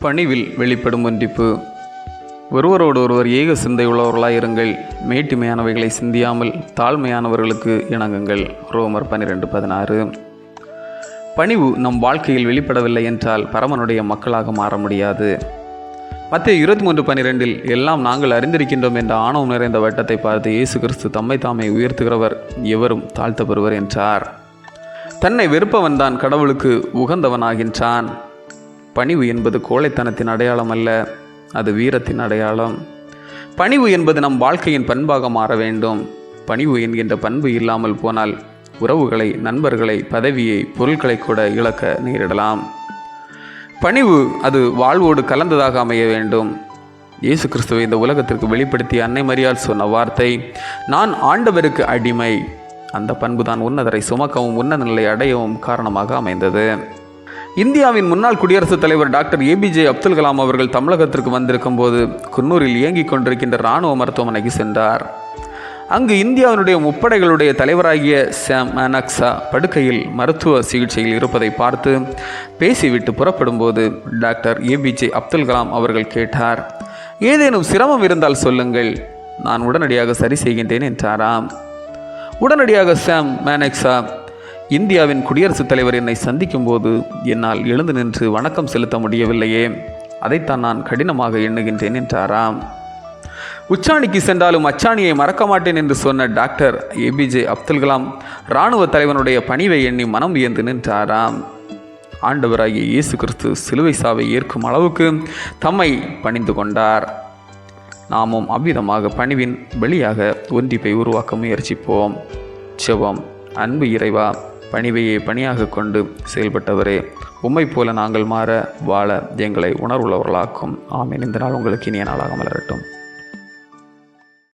பணிவில் வெளிப்படும் ஒன்றிப்பு. ஒருவரோடு ஒருவர் ஏக சிந்தை உள்ளவர்களாய் இருங்கள். மேட்டிமையானவைகளை சிந்தியாமல் தாழ்மையானவர்களுக்கு இணங்குங்கள். ரோமர் 12:16. பணிவு நம் வாழ்க்கையில் வெளிப்படவில்லை என்றால் பரமனுடைய மக்களாக மாற முடியாது. மத்தேயு 23:12 எல்லாம் நாங்கள் அறிந்திருக்கின்றோம் என்ற ஆணவம் நிறைந்த வட்டத்தை பார்த்து இயேசு கிறிஸ்து தம்மை தாமே உயர்த்துகிறவர் எவரும் தாழ்த்தப்பெறுவர் என்றார். தன்னை வெறுப்பவன் தான் கடவுளுக்கு உகந்தவனாகின்றான். பணிவு என்பது கோழைத்தனத்தின் அடையாளம் அல்ல, அது வீரத்தின் அடையாளம். பணிவு என்பது நம் வாழ்க்கையின் பண்பாக மாற வேண்டும். பணிவு என்கின்ற பண்பு இல்லாமல் போனால் உறவுகளை, நண்பர்களை, பதவியை, பொருட்களை கூட இழக்க நேரிடலாம். பணிவு அது வாழ்வோடு கலந்ததாக அமைய வேண்டும். இயேசு கிறிஸ்துவை இந்த உலகத்திற்கு வெளிப்படுத்திய அன்னை மரியாள் சொன்ன வார்த்தை, நான் ஆண்டவருக்கு அடிமை. அந்த பண்பு தான் உன்னதரை சுமக்கவும் உன்னத நிலை அடையவும் காரணமாக அமைந்தது. இந்தியாவின் முன்னாள் குடியரசுத் தலைவர் டாக்டர் ஏபிஜே அப்துல் கலாம் அவர்கள் தமிழகத்திற்கு வந்திருக்கும் போது குன்னூரில் இயங்கிக் கொண்டிருக்கின்ற இராணுவ மருத்துவமனைக்கு சென்றார். அங்கு இந்தியாவினுடைய முப்படைகளுடைய தலைவராகிய சாம் மானக்ஸா படுக்கையில் மருத்துவ சிகிச்சையில் இருப்பதை பார்த்து பேசிவிட்டு புறப்படும்போது டாக்டர் ஏபிஜே அப்துல் கலாம் அவர்கள் கேட்டார், ஏதேனும் சிரமம் இருந்தால் சொல்லுங்கள், நான் உடனடியாக சரி செய்கின்றேன் என்றாராம். உடனடியாக சாம் மானக்ஸா, இந்தியாவின் குடியரசுத் தலைவர் என்னை சந்திக்கும் போது என்னால் எழுந்து நின்று வணக்கம் செலுத்த முடியவில்லையே, அதைத்தான் நான் கடினமாக எண்ணுகின்றேன் என்றாராம். உச்சாணிக்கு சென்றாலும் அச்சாணியை மறக்க மாட்டேன் என்று சொன்ன டாக்டர் ஏபிஜே அப்துல் கலாம் இராணுவ தலைவனுடைய பணிவை எண்ணி மனம் வியந்து நின்றாராம். ஆண்டவராகிய இயேசு கிறிஸ்து சிலுவை சாவை ஏற்கும் அளவுக்கு தம்மை பணிந்து கொண்டார். நாமும் அவ்விதமாக பணிவின் வெளியாக ஒன்றிப்பை உருவாக்க முயற்சிப்போம். ஜெபம். அன்பு இறைவா, பணிவையே பணியாக கொண்டு செயல்பட்டவரே, உம்மை போல நாங்கள் மாற வாழ எங்களை உணர்வுள்ளவர்களாக்கும். ஆமீன். இந்த நாள் உங்களுக்கு இனிய நாளாக மலரட்டும்.